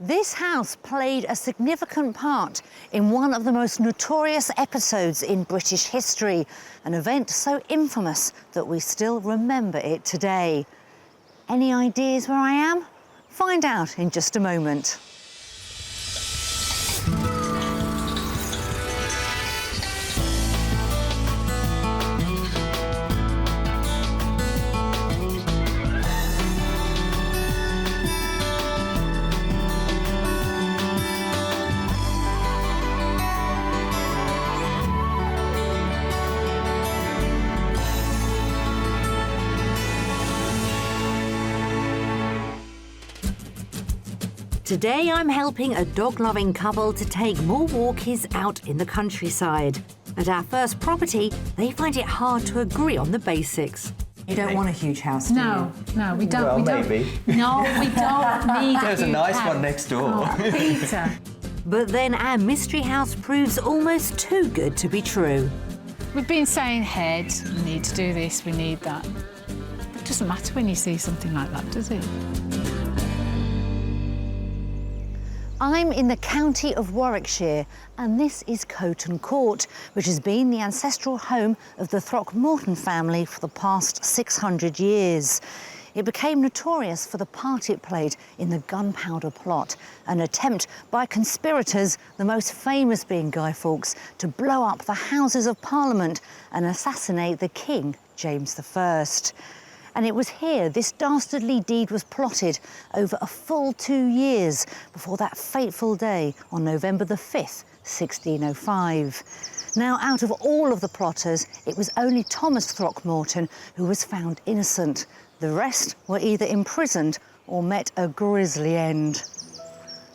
This house played a significant part in one of the most notorious episodes in British history, an event so infamous that we still remember it today. Any ideas where I am? Find out in just a moment. Today I'm helping a dog-loving couple to take more walkies out in the countryside. At our first property, they find it hard to agree on the basics. You don't want a huge house, do you? No, we don't. Well, we don't. maybe. No, we don't need There's a nice one next door. Oh, Peter. But then our mystery house proves almost too good to be true. We've been saying head, we need to do this, we need that. It doesn't matter when you see something like that, does it? I'm in the county of Warwickshire, and this is Alcester Court, which has been the ancestral home of the Throckmorton family for the past 600 years. It became notorious for the part it played in the Gunpowder Plot, an attempt by conspirators, the most famous being Guy Fawkes, to blow up the Houses of Parliament and assassinate the King, James I. And it was here this dastardly deed was plotted over a full 2 years before that fateful day on November the 5th, 1605. Now, out of all of the plotters, it was only Thomas Throckmorton who was found innocent. The rest were either imprisoned or met a grisly end.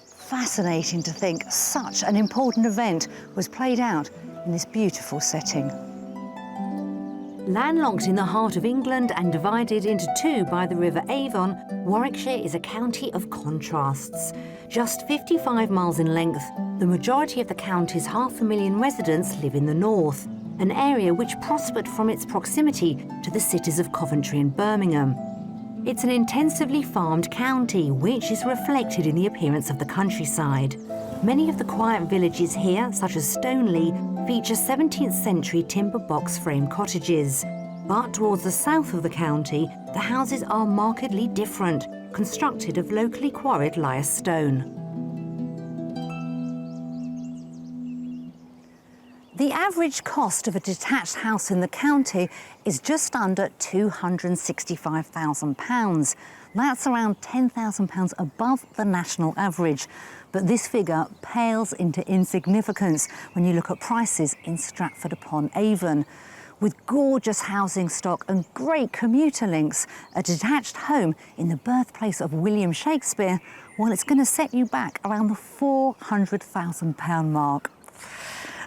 Fascinating to think such an important event was played out in this beautiful setting. Landlocked in the heart of England and divided into two by the River Avon, Warwickshire is a county of contrasts. Just 55 miles in length, the majority of the county's 500,000 residents live in the north, an area which prospered from its proximity to the cities of Coventry and Birmingham. It's an intensively farmed county, which is reflected in the appearance of the countryside. Many of the quiet villages here, such as Stoneleigh, feature 17th century timber box frame cottages. But towards the south of the county, the houses are markedly different, constructed of locally quarried Lias stone. The average cost of a detached house in the county is just under £265,000. That's around £10,000 above the national average. But this figure pales into insignificance when you look at prices in Stratford-upon-Avon. With gorgeous housing stock and great commuter links, a detached home in the birthplace of William Shakespeare, well, it's going to set you back around the £400,000 mark.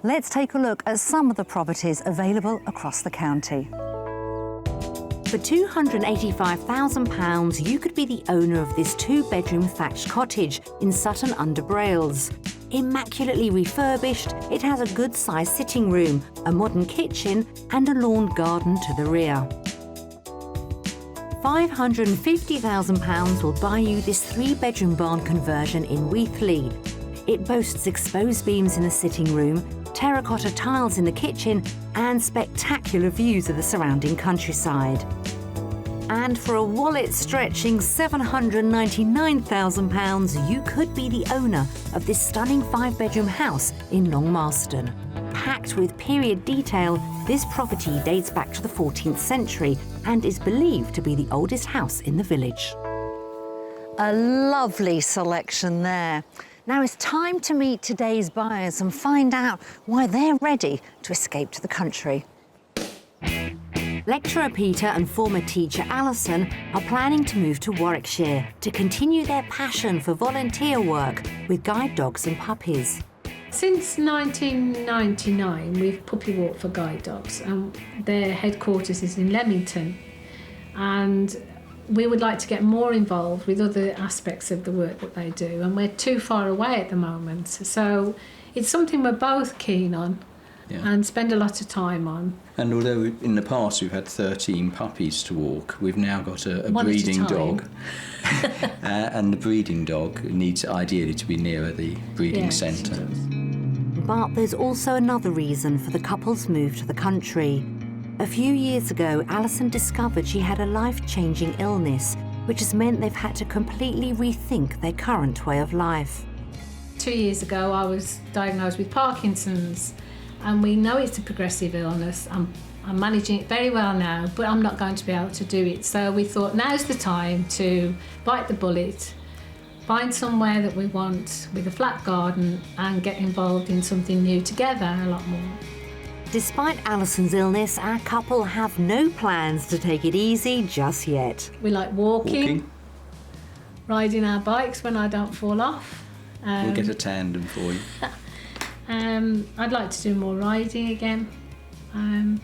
Let's take a look at some of the properties available across the county. For £285,000, you could be the owner of this two-bedroom thatched cottage in Sutton-under-Brails. Immaculately refurbished, it has a good-sized sitting room, a modern kitchen and a lawn garden to the rear. £550,000 will buy you this three-bedroom barn conversion in Wheathley. It boasts exposed beams in the sitting room, terracotta tiles in the kitchen and spectacular views of the surrounding countryside. And for a wallet-stretching £799,000, you could be the owner of this stunning five-bedroom house in Long Marston. Packed with period detail, this property dates back to the 14th century and is believed to be the oldest house in the village. A lovely selection there. Now it's time to meet today's buyers and find out why they're ready to escape to the country. Lecturer Peter and former teacher Alison are planning to move to Warwickshire to continue their passion for volunteer work with guide dogs and puppies. Since 1999, we've puppy walked for guide dogs, and their headquarters is in Leamington. And we would like to get more involved with other aspects of the work that they do, and we're too far away at the moment. So it's something we're both keen on, Yeah. and spend a lot of time on. And although in the past we've had 13 puppies to walk, we've now got a One at a breeding time. dog. And the breeding dog needs ideally to be nearer the breeding Yes, it centre. does. But there's also another reason for the couple's move to the country. A few years ago, Alison discovered she had a life-changing illness, which has meant they've had to completely rethink their current way of life. 2 years ago, I was diagnosed with Parkinson's, and we know it's a progressive illness. I'm managing it very well now, but I'm not going to be able to do it. So we thought now's the time to bite the bullet, find somewhere that we want with a flat garden, and get involved in something new together a lot more. Despite Alison's illness, our couple have no plans to take it easy just yet. We like walking, riding our bikes when I don't fall off. We'll get a tandem for you. I'd like to do more riding again. And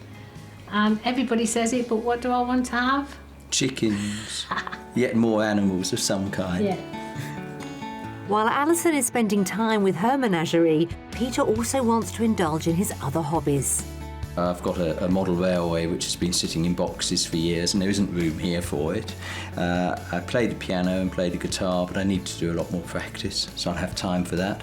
everybody says it, but what do I want to have? Chickens, yet more animals of some kind. Yeah. While Alison is spending time with her menagerie, Peter also wants to indulge in his other hobbies. I've got a model railway which has been sitting in boxes for years and there isn't room here for it. I play the piano and play the guitar, but I need to do a lot more practice, so I'll have time for that.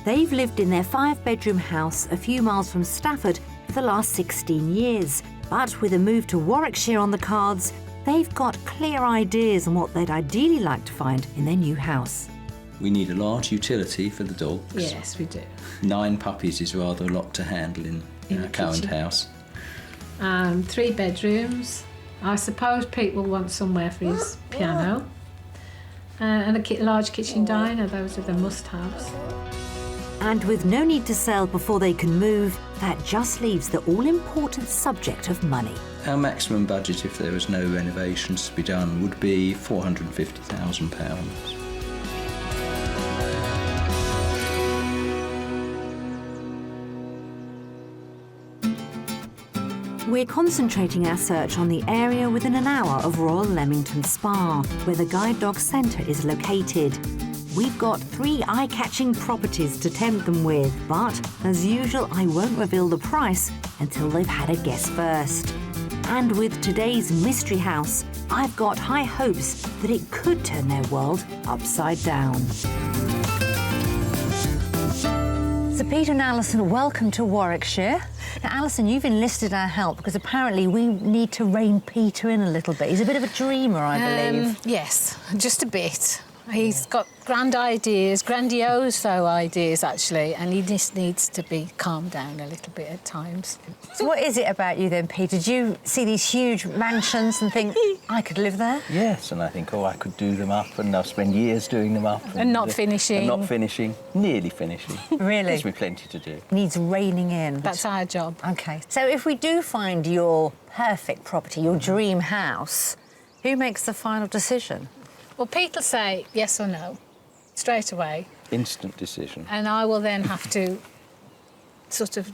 They've lived in their 5-bedroom house a few miles from Stafford for the last 16 years. But with a move to Warwickshire on the cards, they've got clear ideas on what they'd ideally like to find in their new house. We need a large utility for the dogs. Yes, we do. 9 puppies is rather a lot to handle in In our the current kitchen. house. 3 bedrooms. I suppose Pete will want somewhere for his piano. And a large kitchen diner, those are the must-haves. And with no need to sell before they can move, that just leaves the all-important subject of money. Our maximum budget, if there was no renovations to be done, would be £450,000. We're concentrating our search on the area within an hour of Royal Leamington Spa, where the Guide Dog Centre is located. We've got 3 eye-catching properties to tempt them with, but as usual, I won't reveal the price until they've had a guess first. And with today's mystery house, I've got high hopes that it could turn their world upside down. So Peter and Alison, welcome to Warwickshire. Now, Alison, you've enlisted our help because apparently we need to rein Peter in a little bit. He's a bit of a dreamer, I believe. Yes, just a bit. He's got grand ideas, grandiose ideas actually, and he just needs to be calmed down a little bit at times. So what is it about you then, Peter? Did you see these huge mansions and think, I could live there? Yes, and I think, I could do them up, and I'll spend years doing them up. And not finishing. And not finishing, nearly finishing. Really? Gives me plenty to do. Needs reining in. That's our job. OK. So if we do find your perfect property, your dream house, who makes the final decision? Well, Pete will say yes or no straight away, Instant decision. and I will then have to sort of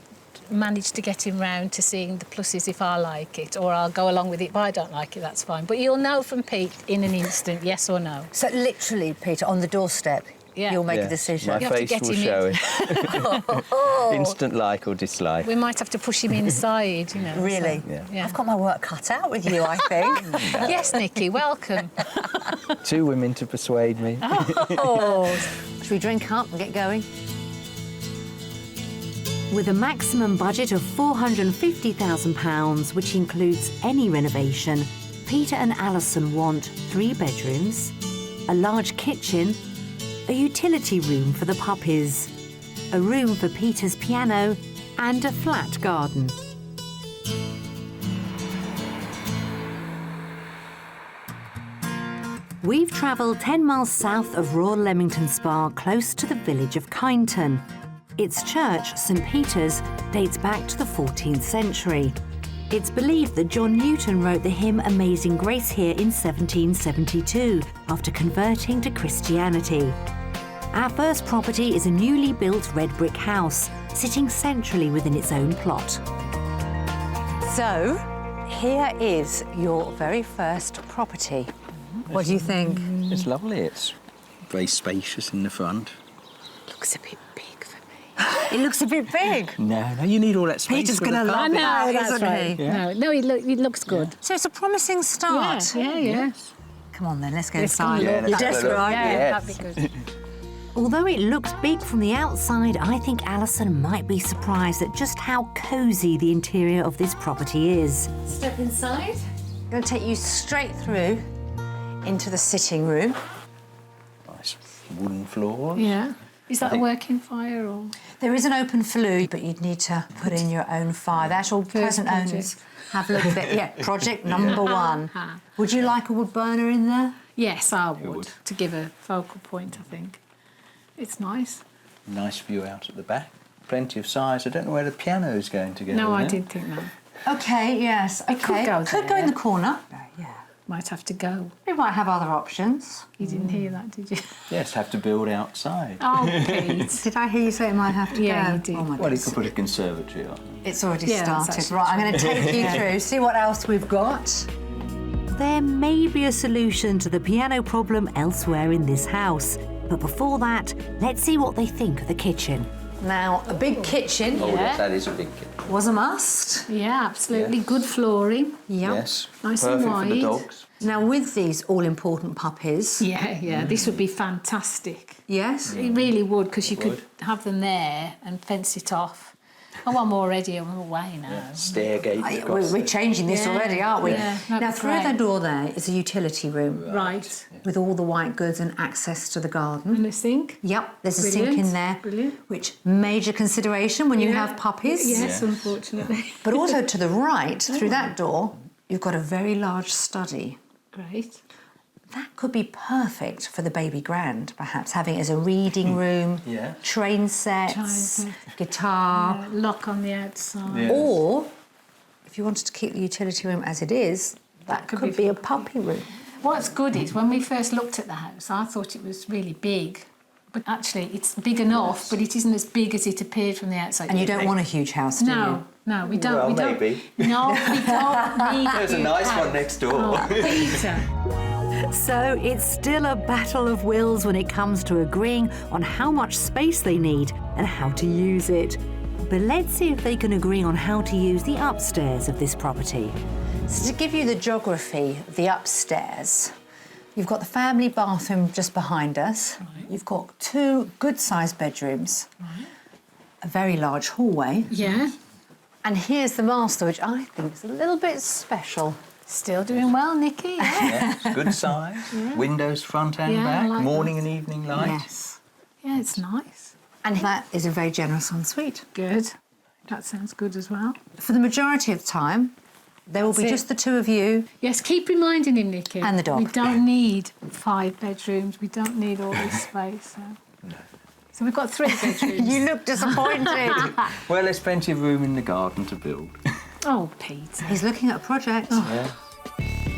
manage to get him round to seeing the pluses if I like it, or I'll go along with it if I don't like it, that's fine. But you'll know from Pete in an instant, yes or no. So literally, Peter, on the doorstep, Yeah. you'll make a Yes, decision. My You have to face get will him show in. it. Instant like or dislike. We might have to push him inside, you know. Really? So, Yeah. yeah. I've got my work cut out with you, I think. Yes, Nicki, welcome. 2 women to persuade me. Oh. Should we drink up and get going? With a maximum budget of £450,000, which includes any renovation, Peter and Alison want 3 bedrooms, a large kitchen, a utility room for the puppies, a room for Peter's piano, and a flat garden. We've travelled 10 miles south of Royal Leamington Spa, close to the village of Kyneton. Its church, St Peter's, dates back to the 14th century. It's believed that John Newton wrote the hymn Amazing Grace here in 1772, after converting to Christianity. Our first property is a newly built red brick house, sitting centrally within its own plot. So, here is your very first property. What do you think? It's lovely. It's Very spacious in the front. Looks a bit big for me. It looks a bit big. No, you need all that space. Peter's for the going to love carpet. that, that's isn't right. he? Yeah. No, it looks good. So it's a promising start. Yeah. Come on then, let's go Let's go inside. and Yeah, look. You're let's go desperate, look. aren't you? Yeah, Yes. that'd be good. Although it looks big from the outside, I think Alison might be surprised at just how cosy the interior of this property is. Step inside. I'm going to take you straight through into the sitting room. Nice wooden floor. Yeah. Is that a working fire or? There is an open flue, but you'd need to put in your own fire. The actual present project. owners have looked at it. Yeah, project number one. Would you like a wood burner in there? Yes, I would. To give a focal point, I think. It's nice. Nice view out at the back. Plenty of size. I don't know where the piano's going to go. No, I there. did think that. Okay, yes. Okay. could go in there. the corner. Yeah. Might have to go. We might have other options. You didn't hear that, did you? Yes, have to build outside. Oh, Pete. Did I hear you say it might have to Yeah, go? you did. Oh my Well, you goodness. could put a conservatory on. It's already Yeah, that's started. actually Right, I'm going to take you through, see what else we've got. There may be a solution to the piano problem elsewhere in this house. But before that, let's see what they think of the kitchen. Now, a big kitchen Oh, yes, that is a big kit. was a must. Yeah, absolutely. Good flooring. Yep. Yes. Nice and Perfect for the wide. dogs. Now, with these all-important puppies, Yeah. This would be fantastic. yes? It really would, because you could would. have them there and fence it off. Oh, I'm already on the way now. Stairgate. across We're the- changing this Yeah, already, aren't we? yeah, that'd Now, be through great. the door there is a utility room Right. with all the white goods and access to the garden. And a sink. Yep, there's a sink Brilliant, in there, brilliant. which major consideration when you Yeah. have puppies. Yes, unfortunately. But also to the right, through that door, you've got a very large study. Great. That could be perfect for the baby grand, perhaps, having it as a reading room, Yeah. train sets, Train set. guitar, Lock on the outside. Yeah. or if you wanted to keep the utility room as it is, that could could be be a puppy room. What's good is when we first looked at the house, I thought it was really big. But actually, it's big enough, but it isn't as big as it appeared from the outside. And you don't want a huge house, do you? No, we don't. Well, we don't. maybe. No, we don't need. There's a nice one next door. Oh, Peter. So it's still a battle of wills when it comes to agreeing on how much space they need and how to use it. But let's see if they can agree on how to use the upstairs of this property. So to give you the geography of the upstairs, you've got the family bathroom just behind us. Right. You've got 2 good-sized bedrooms, a very large hallway. Yeah. And here's the master, which I think is a little bit special. Still doing well, Nikki. Yeah, Yes, good size. Windows front and Yeah, I back. like Morning that. and evening light. Yes. yeah, it's nice. And that is a very generous ensuite. Good. That sounds good as well. For the majority of the time, there will be That's it. just the 2 of you. Yes, keep reminding him, Nikki. And the dog. We don't need 5 bedrooms. We don't need all this space. So we've got 3 bedrooms. You look disappointed. Well, there's plenty of room in the garden to build. Oh, Peter. He's looking at a project. Yeah.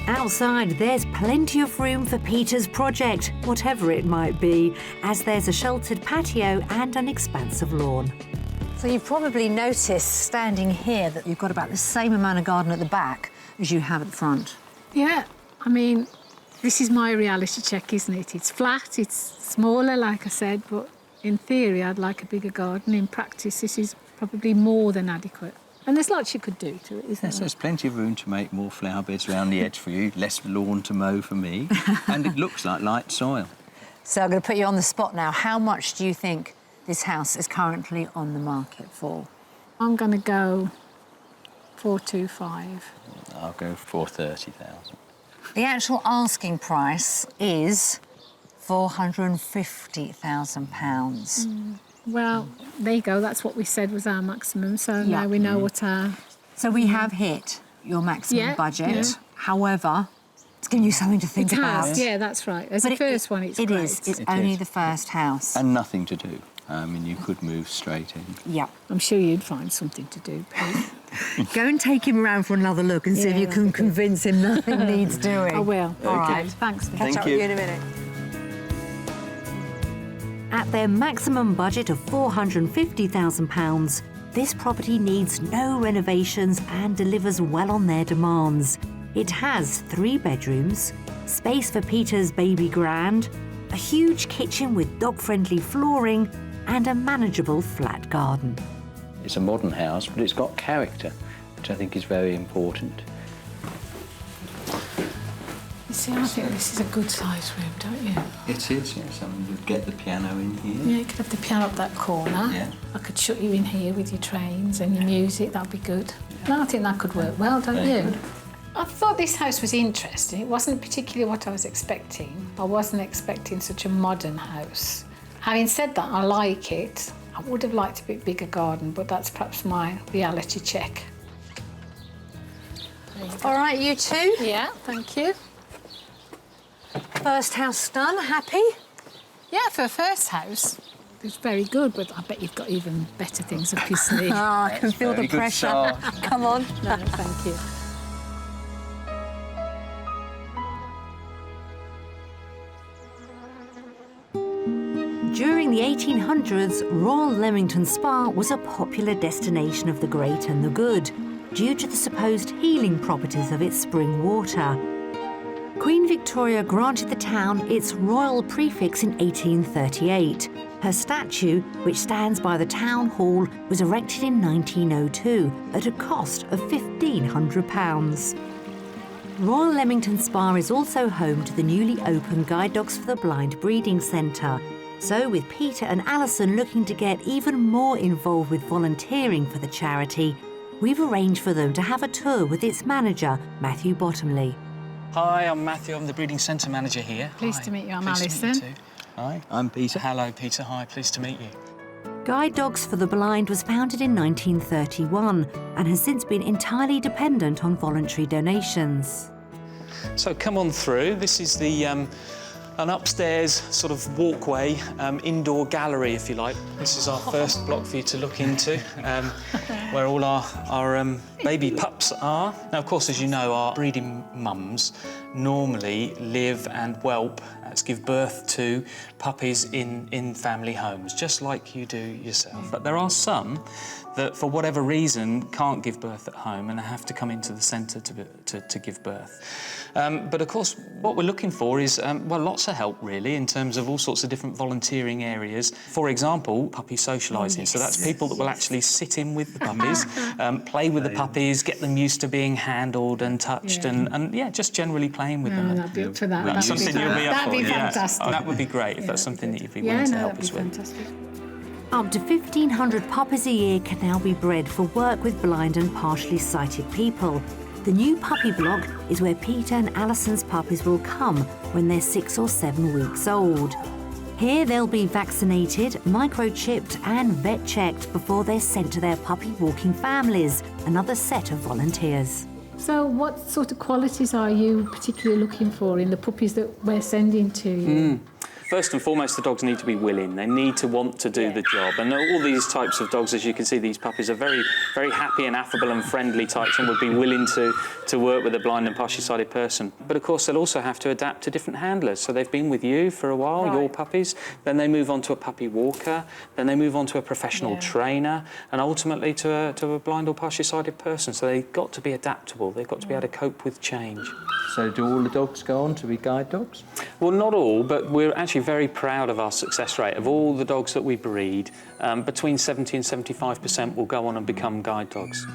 Outside, there's plenty of room for Peter's project, whatever it might be, as there's a sheltered patio and an expansive lawn. So you've probably noticed, standing here, that you've got about the same amount of garden at the back as you have at the front. Yeah, I mean, this is my reality check, isn't it? It's flat, it's smaller, like I said, but in theory, I'd like a bigger garden. In practice, this is probably more than adequate. And there's lots you could do to it, isn't Yes, there? there's plenty of room to make more flower beds around the edge for you, less lawn to mow for me, and it looks like light soil. So I'm going to put you on the spot now. How much do you think this house is currently on the market for? I'm going to go 425. I'll go for 30,000. The actual asking price is £450,000. Well, there you go. That's what we said was our maximum. So Yeah. now we know what our... So we have hit your maximum Yeah, budget. yeah. However, it's giving you something to think It about. has, yeah, that's right. As the first one, it's it great. is. It's It only is. the first house. And nothing to do. I mean, you could move straight in. Yeah. I'm sure you'd find something to do, Pete. Go and take him around for another look and see if Yeah, you can convince him nothing needs doing. I will. All right. Thanks, Vic. Catch Thank up you. with you in a minute. At their maximum budget of £450,000, this property needs no renovations and delivers well on their demands. It has 3 bedrooms, space for Peter's baby grand, a huge kitchen with dog-friendly flooring, and a manageable flat garden. It's a modern house, but it's got character, which I think is very important. You see, I think this is a good size room, don't you? It is, yes. I mean, you'd get the piano in here. Yeah, you could have the piano up that corner. Yeah. I could shut you in here with your trains and your music, that'd be good. No, I think that could work well, don't Very you? good. I thought this house was interesting. It wasn't particularly what I was expecting. I wasn't expecting such a modern house. Having said that, I like it. I would have liked a bit bigger garden, but that's perhaps my reality check. All right, you two. Yeah, thank you. First house done. Happy? Yeah, for a first house, it's very good, but I bet you've got even better things up your sleeve. Oh, I can feel the Very good pressure. start. Come on. No, thank you. During the 1800s, Royal Leamington Spa was a popular destination of the great and the good, due to the supposed healing properties of its spring water. Queen Victoria granted the town its royal prefix in 1838. Her statue, which stands by the town hall, was erected in 1902 at a cost of £1,500. Royal Leamington Spa is also home to the newly opened Guide Dogs for the Blind breeding centre. So, with Peter and Alison looking to get even more involved with volunteering for the charity, we've arranged for them to have a tour with its manager, Matthew Bottomley. Hi, I'm Matthew. I'm the breeding centre manager here. Pleased Hi. to meet you. I'm Pleased to meet Alison. you too. Hi, I'm Peter. Hello, Peter. Hi, pleased to meet you. Guide Dogs for the Blind was founded in 1931 and has since been entirely dependent on voluntary donations. So come on through. This is the an upstairs sort of walkway, indoor gallery, if you like. This is our first block for you to look into, where all our baby pups are. Now, of course, as you know, our breeding mums normally live and whelp, give birth to puppies in family homes, just like you do yourself. But there are some that, for whatever reason, can't give birth at home and have to come into the centre to give birth. But of course, what we're looking for is, well, lots of help, really, in terms of all sorts of different volunteering areas. For example, puppy socialising. So that's people that will actually sit in with the puppies, play with the puppies, get them used to being handled and touched, and yeah, just generally playing with them. I'd be up for that. That's something you'll be up for. That'd be fantastic. That would be great if that's something that you'd be willing to help us with. Fantastic. Up to 1,500 puppies a year can now be bred for work with blind and partially sighted people. The new puppy block is where Peter and Alison's puppies will come when they're 6 or 7 weeks old. Here they'll be vaccinated, microchipped and vet checked before they're sent to their puppy walking families, another set of volunteers. So what sort of qualities are you particularly looking for in the puppies that we're sending to you? First and foremost, the dogs need to be willing. They need to want to do the job. And all these types of dogs, as you can see, these puppies are very, very happy and affable and friendly types and would be willing to work with a blind and partially sighted person. But of course, they'll also have to adapt to different handlers. So they've been with you for a while, your puppies, then they move on to a puppy walker, then they move on to a professional trainer, and ultimately to a blind or partially sighted person. So they've got to be adaptable. They've got to be able to cope with change. So do all the dogs go on to be guide dogs? Well, not all, but we're actually very proud of our success rate. Of all the dogs that we breed, between 70 and 75% will go on and become guide dogs.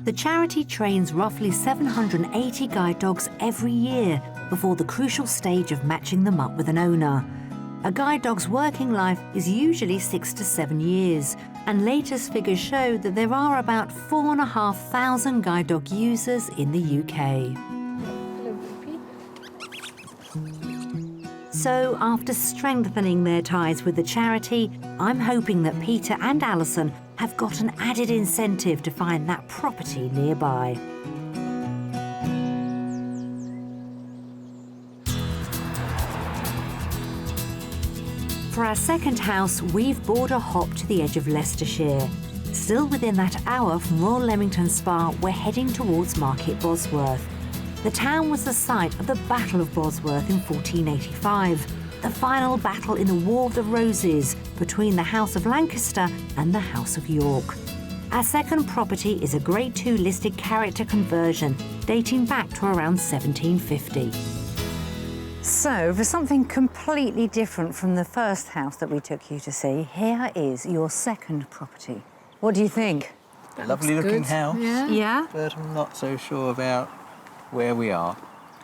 The charity trains roughly 780 guide dogs every year before the crucial stage of matching them up with an owner. A guide dog's working life is usually 6 to 7 years, and latest figures show that there are about 4,500 guide dog users in the UK. So, after strengthening their ties with the charity, I'm hoping that Peter and Alison have got an added incentive to find that property nearby. For our second house, we've bored a hop to the edge of Leicestershire. Still within that hour from Royal Leamington Spa, we're heading towards Market Bosworth. The town was the site of the Battle of Bosworth in 1485, the final battle in the War of the Roses between the House of Lancaster and the House of York. Our second property is a Grade 2 listed character conversion dating back to around 1750. So, for something completely different from the first house that we took you to see, here is your second property. What do you think? A lovely looking house. Yeah? But I'm not so sure about where we are.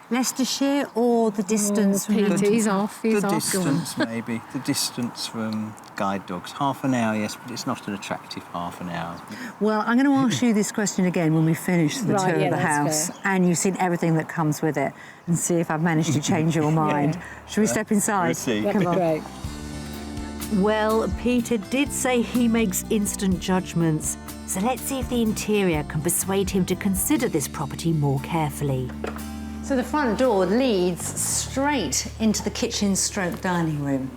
Leicestershire or the distance from Peter, he's off. He's The off. distance, maybe. The distance from guide dogs. Half an hour, yes, but it's not an attractive half an hour. Well, I'm going to ask you this question again when we finish the Right, tour yeah, of the that's house and you've seen everything that comes with it and see if I've managed to change your mind. Shall we step inside? We'll see. That'd be great. Well, Peter did say he makes instant judgments, so let's see if the interior can persuade him to consider this property more carefully. So the front door leads straight into the kitchen stroke dining room.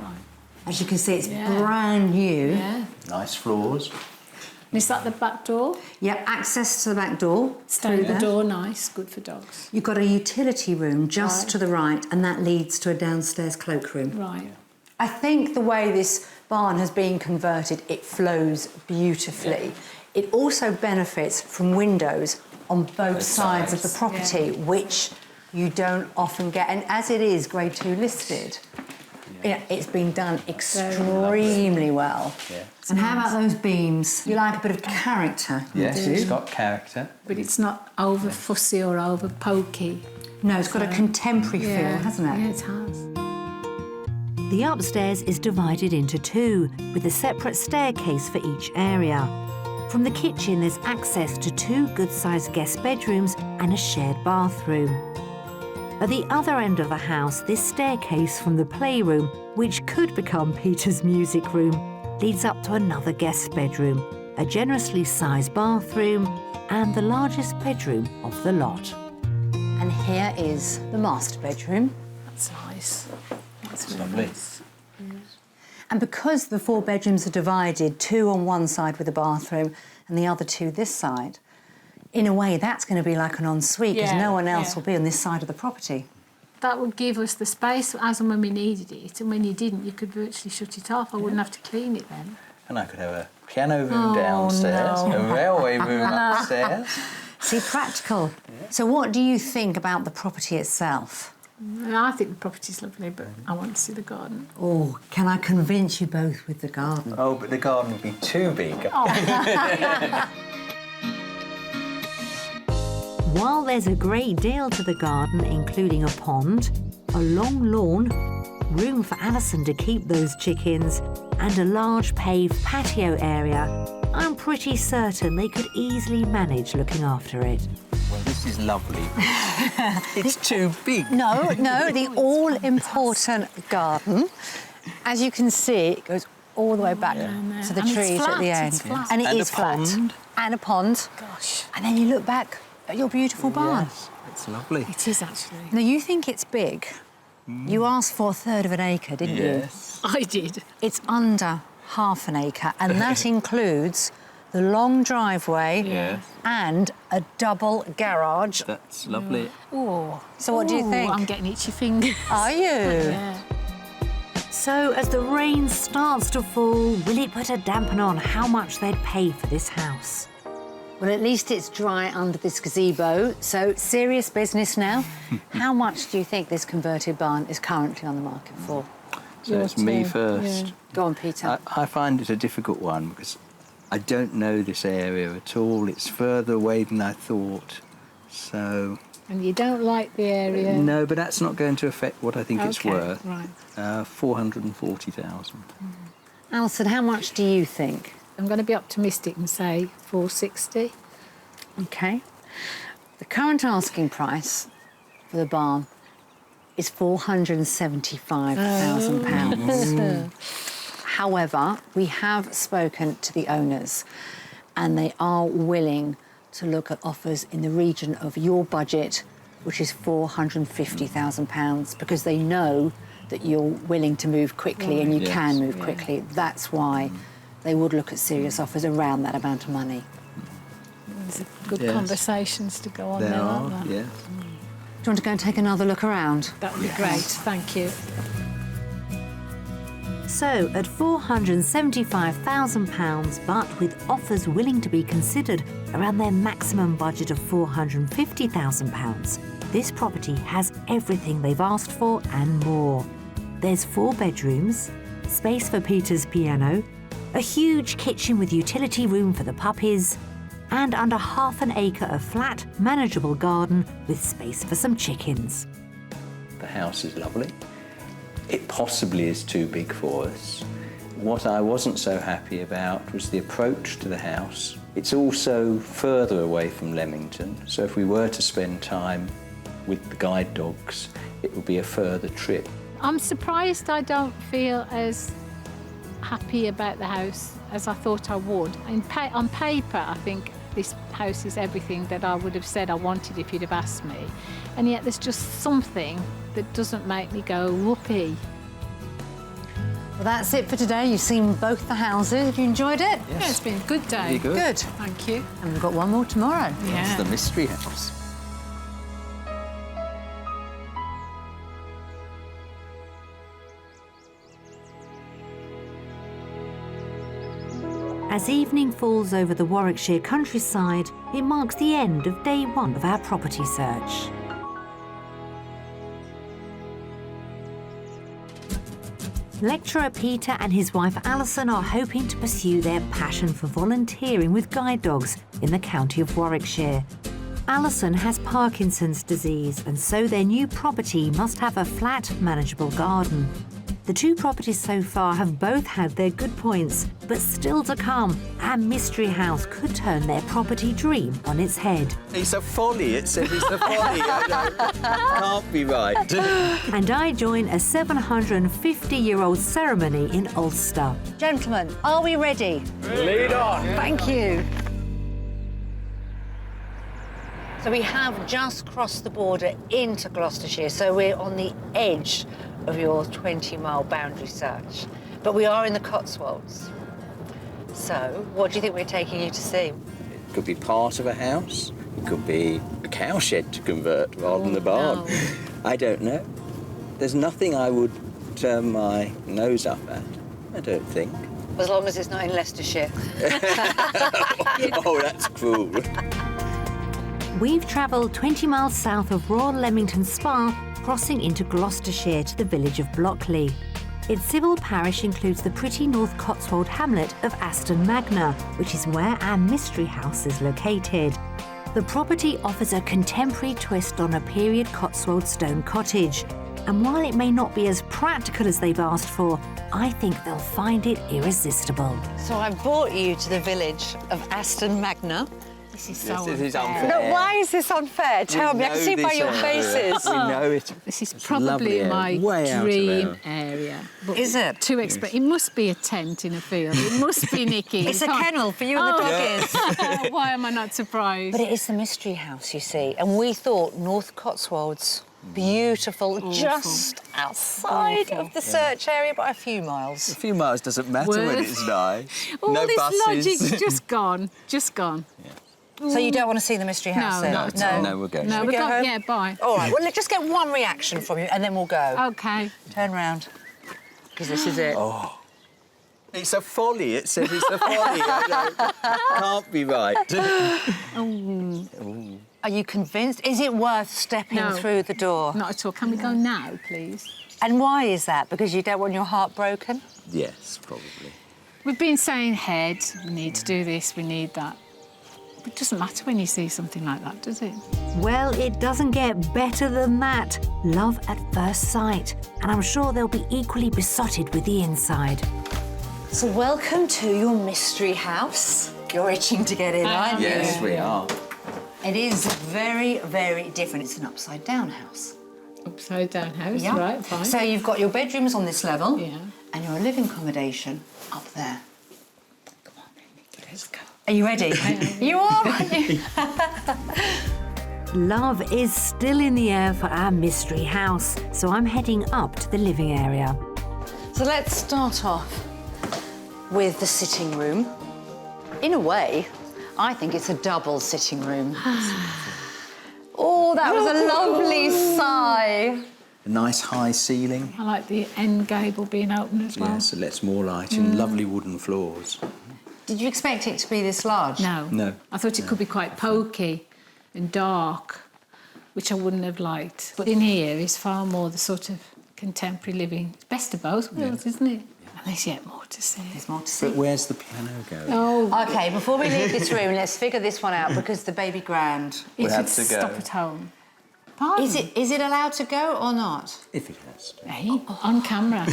As you can see, it's brand new. Yeah. Nice floors. And is that the back door? Yep, access to the back door. Stone through the there. door, nice, good for dogs. You've got a utility room just Right. to the right, and that leads to a downstairs cloakroom. Right. I think the way this barn has been converted, it flows beautifully. It also benefits from windows on both sides of the property, which you don't often get. And as it is Grade 2 listed, it's been done extremely well. Yeah. And how about those beams? You like a bit of character? Yes, you it's do? got character. But it's not over fussy or over pokey. No, it's got a contemporary feel, hasn't it? Yeah, it has. The upstairs is divided into two, with a separate staircase for each area. From the kitchen, there's access to two good-sized guest bedrooms and a shared bathroom. At the other end of the house, this staircase from the playroom, which could become Peter's music room, leads up to another guest bedroom, a generously sized bathroom, and the largest bedroom of the lot. And here is the master bedroom. That's nice. That's It's really lovely. nice. And because the four bedrooms are divided, two on one side with a bathroom and the other two this side, in a way that's going to be like an ensuite because Yeah, no one else yeah. will be on this side of the property. That would give us the space as and when we needed it, and when you didn't, you could virtually shut it off. I wouldn't have to clean it then. And I could have a piano room downstairs, a railway room upstairs. See, practical. So what do you think about the property itself? And I think the property's lovely, but I want to see the garden. Oh, can I convince you both with the garden? Oh, but the garden would be too big. While there's a great deal to the garden, including a pond, a long lawn, room for Alison to keep those chickens, and a large paved patio area, I'm pretty certain they could easily manage looking after it. Well, this is lovely. It's too big. No, the all-important garden. As you can see, it goes all the way back to the And it's trees at flat, the end. it's flat. And it And is a flat. pond. And a pond. Gosh, And then you look back at your beautiful barn. Yes, it's lovely. it is actually. Now, you think it's big. You asked for a third of an acre, didn't you? Yes. I did. It's under half an acre, and that includes the long driveway Yes. and a double garage. That's lovely. Oh. So what do you think? I'm getting itchy fingers. Are you? Yeah. So as the rain starts to fall, will it put a dampener on how much they'd pay for this house? Well, at least it's dry under this gazebo, so serious business now. How much do you think this converted barn is currently on the market for? So it's me first. Go on, Peter. I find it a difficult one because I don't know this area at all. It's further away than I thought. So, And you don't like the area? no, but that's not going to affect what I think it's Okay, worth. right. 440,000. Alison, how much do you think? I'm going to be optimistic and say 460. Okay. The current asking price for the barn is £475,000. However, we have spoken to the owners and they are willing to look at offers in the region of your budget, which is £450,000, because they know that you're willing to move quickly and you Yes. can move quickly. That's why they would look at serious offers around that amount of money. There's good Yes. conversations to go on There there, are, aren't there? yes. Do you want to go and take another look around? That would be great, thank you. So, at £475,000, but with offers willing to be considered around their maximum budget of £450,000, This property has everything they've asked for and more. There's 4 bedrooms, space for Peter's piano, a huge kitchen with utility room for the puppies, and under half an acre of flat, manageable garden with space for some chickens. The house is lovely. It possibly is too big for us. What I wasn't so happy about was the approach to the house. It's also further away from Leamington, so if we were to spend time with the guide dogs, it would be a further trip. I'm surprised I don't feel as happy about the house as I thought I would. On paper, I think this house is everything that I would have said I wanted if you'd have asked me. And yet there's just something that doesn't make me go whoopee. Well, that's it for today. You've seen both the houses. Have you enjoyed it? Yeah, it's been a good day. Really good. Good. Thank you. And we've got one more tomorrow. That's the mystery house. As evening falls over the Warwickshire countryside, it marks the end of day 1 of our property search. Lecturer Peter and his wife Alison are hoping to pursue their passion for volunteering with guide dogs in the county of Warwickshire. Alison has Parkinson's disease, and so their new property must have a flat, manageable garden. The 2 properties so far have both had their good points, but still to come, our mystery house could turn their property dream on its head. It's a folly. It says it's a folly. Can't be right. And I join a 750-year-old ceremony in Ulster. Gentlemen, are we ready? Lead on. Thank you. So we have just crossed the border into Gloucestershire, so we're on the edge of your 20-mile boundary search. But we are in the Cotswolds. So, what do you think we're taking you to see? It could be part of a house. It could be a cowshed to convert rather than the barn. No. I don't know. There's nothing I would turn my nose up at, I don't think. As long as it's not in Leicestershire. Oh, that's cruel. We've travelled 20 miles south of Royal Leamington Spa, crossing into Gloucestershire to the village of Blockley. Its civil parish includes the pretty North Cotswold hamlet of Aston Magna, which is where our mystery house is located. The property offers a contemporary twist on a period Cotswold stone cottage. And while it may not be as practical as they've asked for, I think they'll find it irresistible. So I've brought you to the village of Aston Magna. This is so This is unfair. unfair. No, why is this unfair? Tell me, I can see by your faces. We know it. This is lovely probably area, my way out of dream area. But Is it? too expensive. It must be a tent in a field. It must be, Nicki. It's a kennel for you and the doggies. Why am I not surprised? But it is the mystery house, you see, and we thought North Cotswolds, beautiful, just outside of the search area by a few miles. A few miles doesn't matter when Worth. it's nice. All no this buses. logic's just gone. Just gone. So you don't want to see the mystery house then? not at all. No, we're going. No, Shall we we go got. home? Yeah, bye. All right, well, let's just get one reaction from you and then we'll go. Okay. Turn round, because this is it. It's a folly. It says it's a folly. Can't be right. Are you convinced? Is it worth stepping No. through the door? Not at all. Can we go now, please? And why is that? Because you don't want your heart broken? Yes, probably. We've been saying head, we need to do this, we need that. But it doesn't matter when you see something like that, does it? Well, it doesn't get better than that. Love at first sight. And I'm sure they'll be equally besotted with the inside. So welcome to your mystery house. You're itching to get in, aren't you? Yes, we are. It is very, very different. It's an upside-down house. Upside down house, Yeah. right, fine. So you've got your bedrooms on this level. Yeah. And your living accommodation up there. Come on then, Nicki, let's go. Are you ready? You are, aren't you? Love is still in the air for our mystery house, so I'm heading up to the living area. So let's start off with the sitting room. In a way, I think it's a double sitting room. Oh, that was a lovely sigh. A nice high ceiling. I like the end gable being open as well. Yeah, so lets more light in. Lovely wooden floors. Did you expect it to be this large? No. No. I thought it could be quite pokey and dark which I wouldn't have liked. But in here is far more the sort of contemporary living. It's best of both worlds, isn't it? And there's yet more to see. There's more to see. But where's the piano going? Oh, OK, before we leave this room, let's figure this one out, because the baby grand... it have would to go. stop at home. Pardon? Is it allowed to go or not? If it has to. Hey, on camera.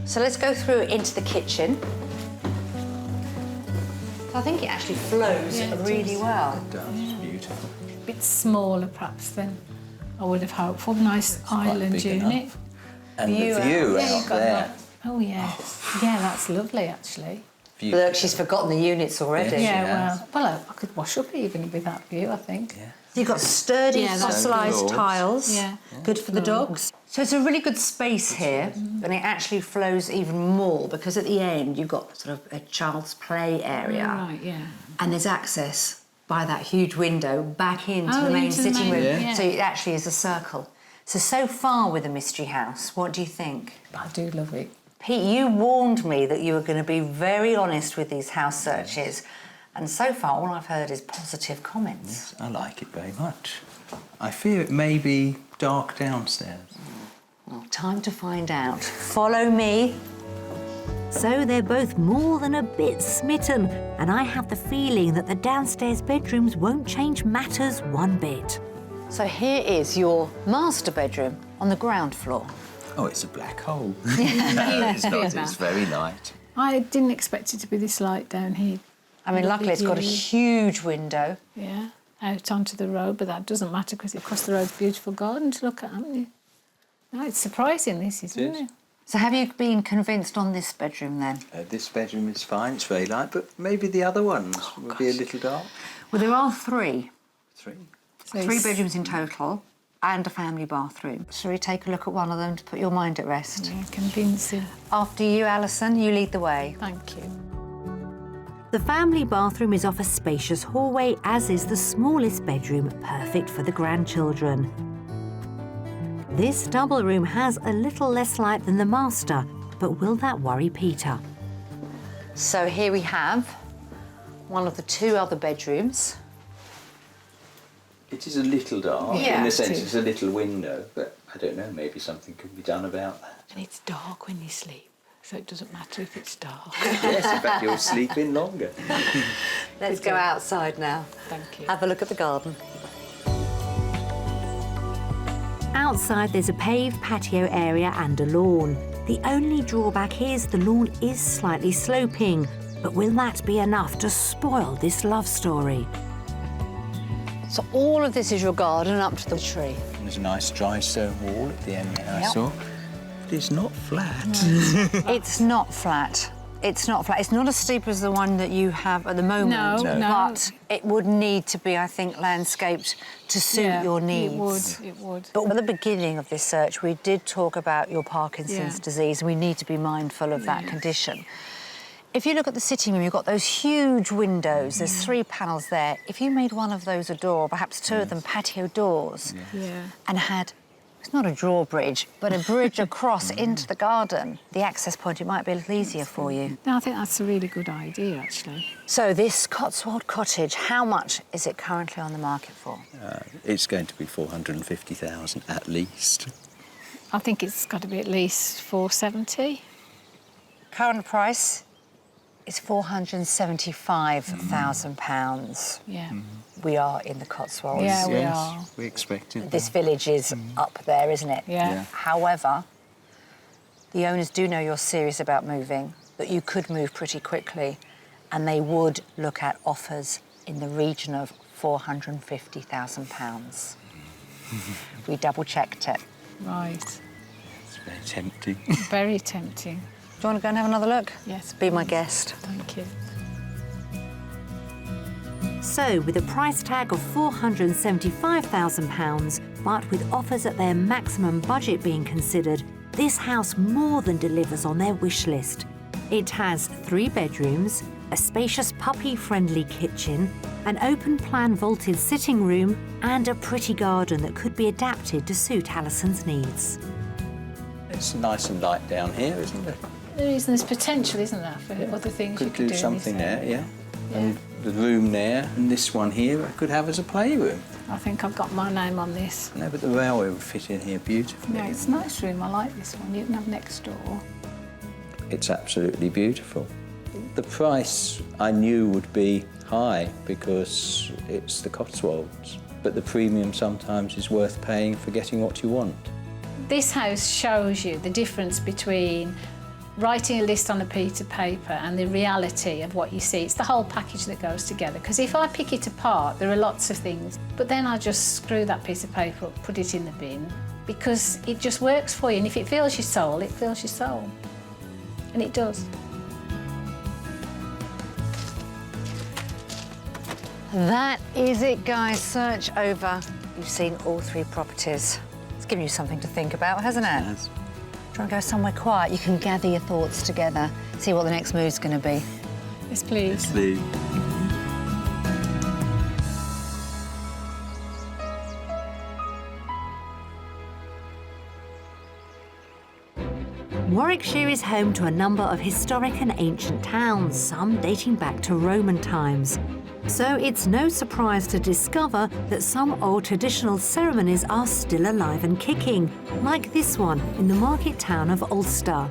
So let's go through into the kitchen. I think it actually flows really well. It does, beautiful. A bit smaller, perhaps, than I would have hoped for. Nice Quite island big unit. enough. And View the view out. out You've got there. that. Oh, yes. Yeah, that's lovely, actually. View. Look, she's forgotten the units already. Yeah. Yeah, has. well, I could wash up even with that view, I think. Yeah. You've got sturdy, Yeah, that's fossilised good. tiles. Yeah. Good for the dogs. So it's a really good space here, and it actually flows even more, because at the end you've got sort of a child's play area. Right, yeah. And there's access by that huge window back into Oh, the main into the sitting main- room. yeah. So it actually is a circle. So far with the Mystery House, what do you think? I do love it. Pete, you warned me that you were going to be very honest with these house searches, and so far all I've heard is positive comments. I like it very much. I fear it may be dark downstairs. Well, time to find out. Follow me. So they're both more than a bit smitten, and I have the feeling that the downstairs bedrooms won't change matters one bit. So here is your master bedroom on the ground floor. Oh, it's a black hole. No, it's not. It's very light. I didn't expect it to be this light down here. I mean, luckily it's got a Lovely huge window. Yeah, out onto the road, but that doesn't matter because across the road's a beautiful garden to look at, haven't you? No, it's surprising, this, isn't is. it? So have you been convinced on this bedroom then? This bedroom is fine. It's very light, but maybe the other ones would be a little dark. Well, there are three. Three. So Three it's- bedrooms in total and a family bathroom. Shall we take a look at one of them to put your mind at rest? Yeah, convincing. After you, Alison, you lead the way. Thank you. The family bathroom is off a spacious hallway, as is the smallest bedroom, perfect for the grandchildren. This double room has a little less light than the master, but will that worry Peter? So here we have one of the two other bedrooms. It is a little dark Yeah, in the it sense is. it's a little window, but I don't know, maybe something could be done about that. And it's dark when you sleep, so it doesn't matter if it's dark. Yes, in fact, you'll sleep in longer. Let's go outside now. Thank you. Have a look at the garden. Outside there's a paved patio area and a lawn. The only drawback is the lawn is slightly sloping, but will that be enough to spoil this love story? So all of this is your garden up to the tree. There's a nice dry stone wall at the end there, I Yep. saw. But it's not flat. It's not flat. It's not flat. It's not as steep as the one that you have at the moment. No, no. But it would need to be, I think, landscaped to suit Yeah, your needs. It would. But at the beginning of this search, we did talk about your Parkinson's Yeah. disease, and we need to be mindful of that condition. If you look at the sitting room, you've got those huge windows. There's 3 panels there. If you made one of those a door, or perhaps 2 of them patio doors, Yeah. and had, it's not a drawbridge, but a bridge across into the garden, the access point, it might be a little easier for you. No, I think that's a really good idea, actually. So this Cotswold cottage, how much is it currently on the market for? It's going to be 450,000 at least. I think it's got to be at least 470. Current price is £475,000. Yeah. We are in the Cotswolds. Yeah, we Yes, are. we expected This that. village is up there, isn't it? Yeah. Yeah. However, the owners do know you're serious about moving, that you could move pretty quickly, and they would look at offers in the region of £450,000. We double-checked it. Right. It's very tempting. Very tempting. Do you want to go and have another look? Yes. Be my guest. Thank you. So, with a price tag of £475,000, but with offers at their maximum budget being considered, this house more than delivers on their wish list. It has 3 bedrooms, a spacious puppy-friendly kitchen, an open-plan vaulted sitting room, and a pretty garden that could be adapted to suit Alison's needs. It's nice and light down here, isn't it? There is, there's potential, isn't there, for other things you Could could do in something this there, area. yeah. And the room there, and this one here, I could have as a playroom. I think I've got my name on this. No, but the railway would fit in here beautifully. No, it's a nice room. I like this one. You can have next door. It's absolutely beautiful. The price I knew would be high because it's the Cotswolds, but the premium sometimes is worth paying for getting what you want. This house shows you the difference between writing a list on a piece of paper and the reality of what you see. It's the whole package that goes together. Because if I pick it apart, there are lots of things, but then I just screw that piece of paper up, put it in the bin, because it just works for you. And if it fills your soul, it fills your soul. And it does. That is it, guys. Search over. You've seen all 3 properties. It's given you something to think about, hasn't it? Yes. Try and go somewhere quiet. You can gather your thoughts together, see what the next move's going to be. Yes, please. The Warwickshire is home to a number of historic and ancient towns, some dating back to Roman times. So it's no surprise to discover that some old traditional ceremonies are still alive and kicking, like this one in the market town of Ulster.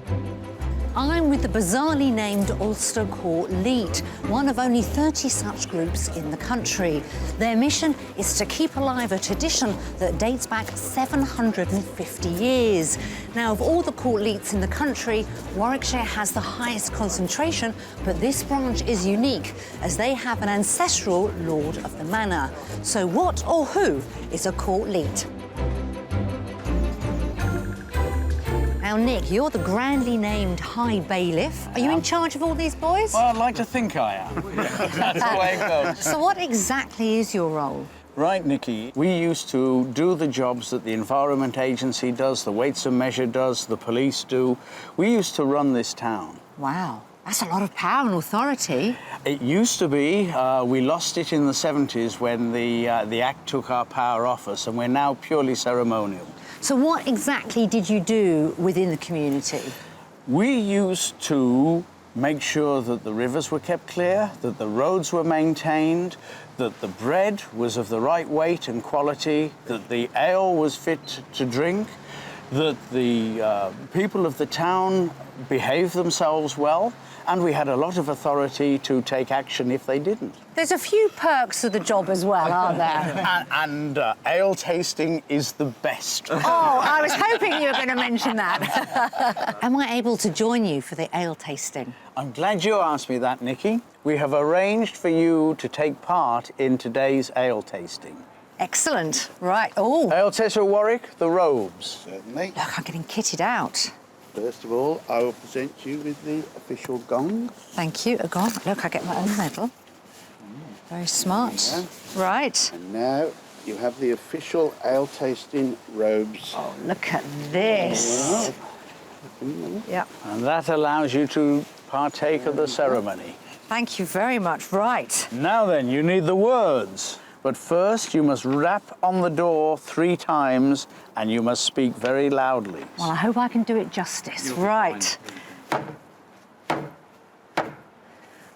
I'm with the bizarrely named Alcester Court Leet, one of only 30 such groups in the country. Their mission is to keep alive a tradition that dates back 750 years. Now, of all the court leets in the country, Warwickshire has the highest concentration, but this branch is unique as they have an ancestral lord of the manor. So what or who is a court leet? Now, Nick, you're the grandly named High Bailiff. Are you in charge of all these boys? Well, I'd like to think I am. That's the way it goes. So what exactly is your role? Right, Nikki, we used to do the jobs that the Environment Agency does, the Weights and Measure does, the police do. We used to run this town. Wow, that's a lot of power and authority. It used to be. We lost it in the 70s when the Act took our power off us, and we're now purely ceremonial. So what exactly did you do within the community? We used to make sure that the rivers were kept clear, that the roads were maintained, that the bread was of the right weight and quality, that the ale was fit to drink, that the people of the town behaved themselves well, and we had a lot of authority to take action if they didn't. There's a few perks to the job as well, aren't there? And ale tasting is the best. Oh, I was hoping you were going to mention that. Am I able to join you for the ale tasting? I'm glad you asked me that, Nikki. We have arranged for you to take part in today's ale tasting. Excellent. Right. Oh, Ale taster Warwick, the robes. Certainly. look, I'm getting kitted out. First of all, I will present you with the official gong. Thank you. Oh, God, look, I get my own medal. Very smart. Yeah. Right. And now you have the official ale tasting robes. Oh, look at this. Yeah. And that allows you to partake of the ceremony. Thank you very much. Right. Now then, you need the words. But first, you must rap on the door 3 times, and you must speak very loudly. Well, I hope I can do it justice. Right.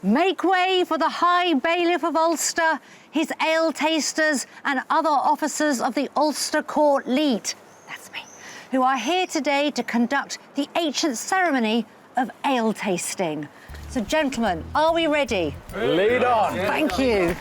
Make way for the High Bailiff of Ulster, his ale tasters and other officers of the Alcester Court Leet, that's me, who are here today to conduct the ancient ceremony of ale tasting. So, gentlemen, are we ready? Lead on. Thank you.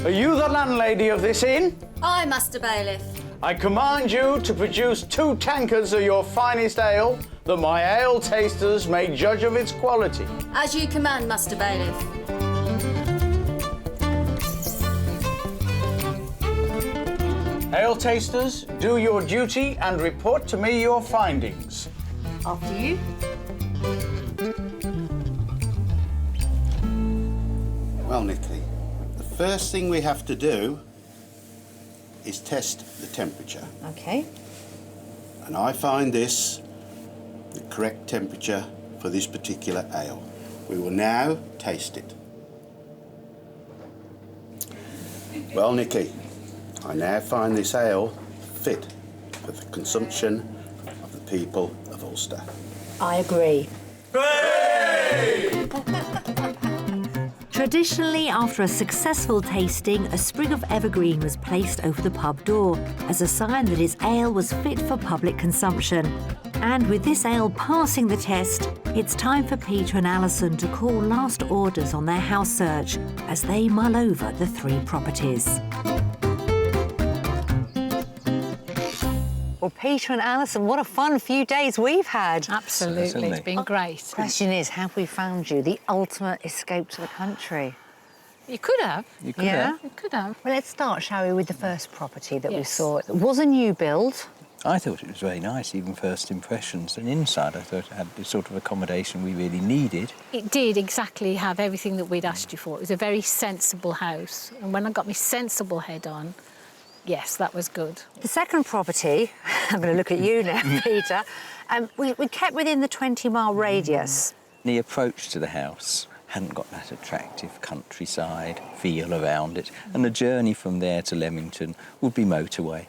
Are you the landlady of this inn? Aye, Master Bailiff. I command you to produce 2 tankards of your finest ale, that my ale tasters may judge of its quality. As you command, Master Bailiff. Ale tasters, do your duty and report to me your findings. After you. Well, Nicky, the first thing we have to do is test the temperature. OK. And I find this the correct temperature for this particular ale. We will now taste it. Well, Nicky, I now find this ale fit for the consumption of the people of Ulster. I agree. Traditionally, after a successful tasting, a sprig of evergreen was placed over the pub door as a sign that his ale was fit for public consumption. And with this ale passing the test, it's time for Peter and Alison to call last orders on their house search as they mull over the 3 properties. Well, Peter and Alison, what a fun few days we've had. Absolutely, Certainly. it's been great. Question is, have we found you the ultimate escape to the country? You could have. You could Yeah? have. You could have. Well, let's start, shall we, with the first property that we Yes. saw. It was a new build. I thought it was very nice, even first impressions. And inside, I thought it had the sort of accommodation we really needed. It did exactly have everything that we'd asked you for. It was a very sensible house. And when I got my sensible head on, yes, that was good. The second property, I'm going to look at you now, Peter, we kept within the 20-mile radius. The approach to the house hadn't got that attractive countryside feel around it. And the journey from there to Leamington would be motorway.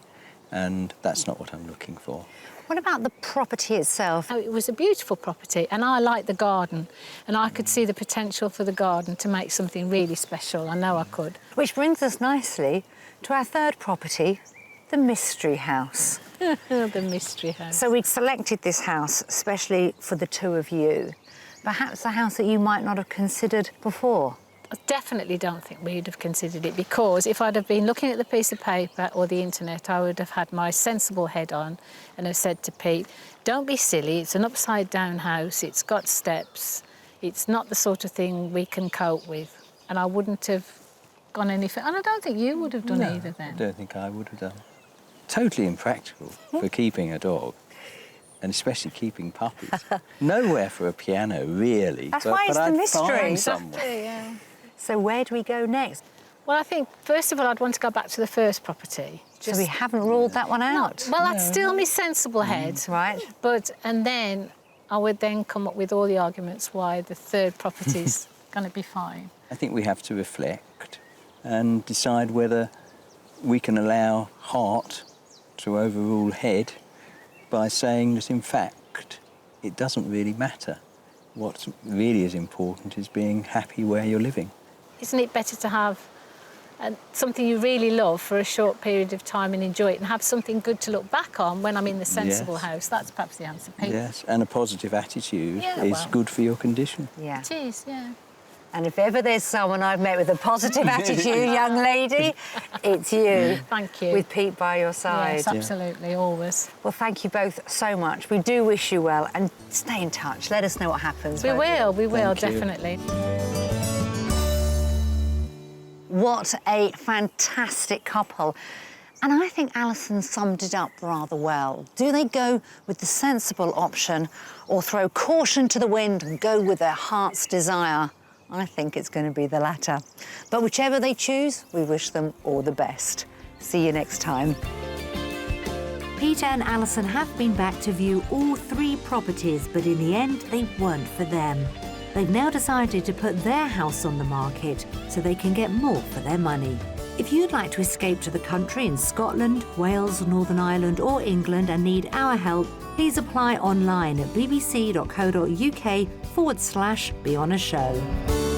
And that's not what I'm looking for. What about the property itself? Oh, it was a beautiful property, and I liked the garden, and I could see the potential for the garden to make something really special. I know I could. Which brings us nicely to our third property, the mystery house. The mystery house. So we'd selected this house especially for the two of you. Perhaps a house that you might not have considered before. I definitely don't think we'd have considered it, because if I'd have been looking at the piece of paper or the internet, I would have had my sensible head on and have said to Pete, don't be silly, it's an upside-down house, it's got steps, it's not the sort of thing we can cope with. And I wouldn't have gone any further. And I don't think you would have done either then. I don't think I would have done. Totally impractical for keeping a dog, and especially keeping puppies. Nowhere for a piano, really. That's why it's the I'd mystery. find somewhere. Yeah. So where do we go next? Well, I think, first of all, I'd want to go back to the first property. So we haven't ruled that one out. Well, that's still my sensible head. Right. And then I would then come up with all the arguments why the third property's going to be fine. I think we have to reflect and decide whether we can allow heart to overrule head by saying that, in fact, it doesn't really matter. What really is important is being happy where you're living. Isn't it better to have something you really love for a short period of time and enjoy it, and have something good to look back on when I'm in the sensible Yes. house? That's perhaps the answer, Pete. Yes, and a positive attitude Yeah, is well. good for your condition. Yeah. It is, yeah. And if ever there's someone I've met with a positive attitude, young lady, it's you. Thank you. With Pete by your side. Yes, absolutely, always. Well, thank you both so much. We do wish you well, and stay in touch. Let us know what happens. We won't will, Thank you. definitely. What a fantastic couple. And I think Alison summed it up rather well. Do they go with the sensible option or throw caution to the wind and go with their heart's desire? I think it's going to be the latter. But whichever they choose, we wish them all the best. See you next time. Peter and Alison have been back to view all 3 properties, but in the end, they weren't for them. They've now decided to put their house on the market so they can get more for their money. If you'd like to escape to the country in Scotland, Wales, Northern Ireland or England and need our help, please apply online at bbc.co.uk/be on a show.